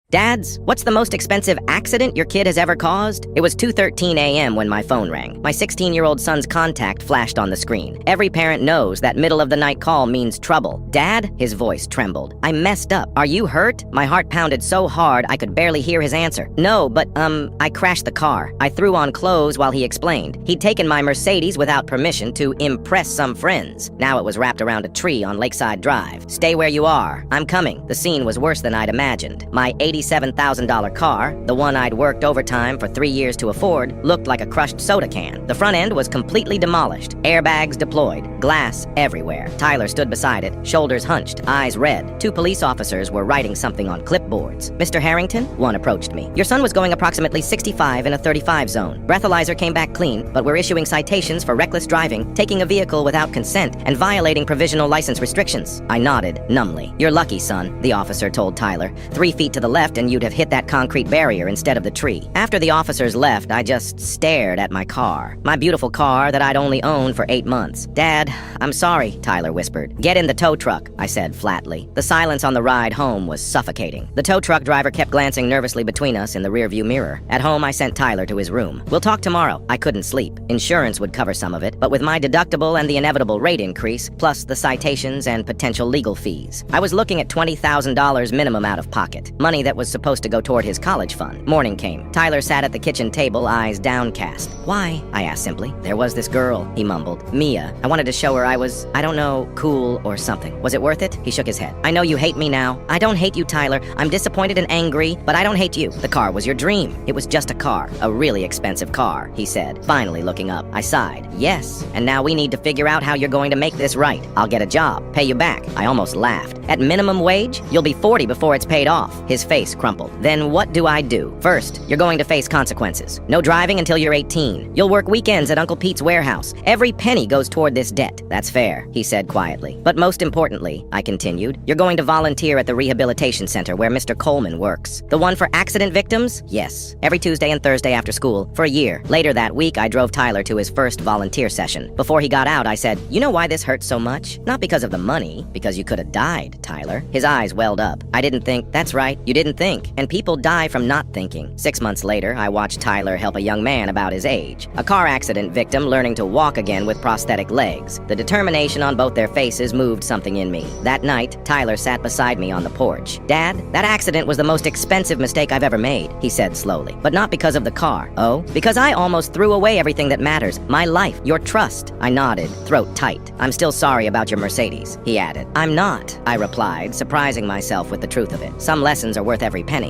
Dads, what's the most expensive accident your kid has ever caused? It was 2:13 a.m. when my phone rang. My 16-year-old son's contact flashed on the screen. Every parent knows that middle-of-the-night call means trouble. Dad? His voice trembled. I messed up. Are you hurt? My heart pounded so hard I could barely hear his answer. No, but, I crashed the car. I threw on clothes while he explained. He'd taken my Mercedes without permission to impress some friends. Now it was wrapped around a tree on Lakeside Drive. Stay where you are. I'm coming. The scene was worse than I'd imagined. My $87,000 car, the one I'd worked overtime for 3 years to afford, looked like a crushed soda can. The front end was completely demolished, airbags deployed, glass everywhere. Tyler stood beside it, shoulders hunched, eyes red. 2 police officers were writing something on clipboards. Mr. Harrington? One approached me. Your son was going approximately 65 in a 35 zone. Breathalyzer came back clean, but we're issuing citations for reckless driving, taking a vehicle without consent, and violating provisional license restrictions. I nodded, numbly. You're lucky, son, the officer told Tyler. 3 feet to the left and you'd have hit that concrete barrier instead of the tree. After the officers left, I just stared at my car. My beautiful car that I'd only owned for 8 months. Dad, I'm sorry, Tyler whispered. Get in the tow truck, I said flatly. The silence on the ride home was suffocating. The tow truck driver kept glancing nervously between us in the rearview mirror. At home, I sent Tyler to his room. We'll talk tomorrow. I couldn't sleep. Insurance would cover some of it, but with my deductible and the inevitable rate increase, plus the citations and potential legal fees, I was looking at $20,000 minimum out of pocket. Money that was supposed to go toward his college fund. Morning came. Tyler sat at the kitchen table, eyes downcast. Why? I asked simply. There was this girl, he mumbled. Mia. I wanted to show her I was, I don't know, cool or something. Was it worth it? He shook his head. I know you hate me now. I don't hate you, Tyler. I'm disappointed and angry, but I don't hate you. The car was your dream. It was just a car. A really expensive car, he said, finally looking up. I sighed. Yes, and now we need to figure out how you're going to make this right. I'll get a job, pay you back. I almost laughed. At minimum wage? You'll be 40 before it's paid off. His face crumpled. Then what do I do? First, you're going to face consequences. No driving until you're 18. You'll work weekends at Uncle Pete's warehouse. Every penny goes toward this debt. That's fair, he said quietly. But most importantly, I continued, you're going to volunteer at the rehabilitation center where Mr. Coleman works. The one for accident victims? Yes. Every Tuesday and Thursday after school, for a year. Later that week, I drove Tyler to his first volunteer session. Before he got out, I said, you know why this hurts so much? Not because of the money, because you could have died, Tyler. His eyes welled up. I didn't think, that's right, you didn't think. And people die from not thinking. 6 months later, I watched Tyler help a young man about his age. A car accident victim learning to walk again with prosthetic legs. The determination on both their faces moved something in me. That night, Tyler sat beside me on the porch. Dad, that accident was the most expensive mistake I've ever made, he said slowly. But not because of the car. Oh? Because I almost threw away everything that matters. My life, your trust. I nodded, throat tight. I'm still sorry about your Mercedes, he added. I'm not, I replied, surprising myself with the truth of it. Some lessons are worth every penny.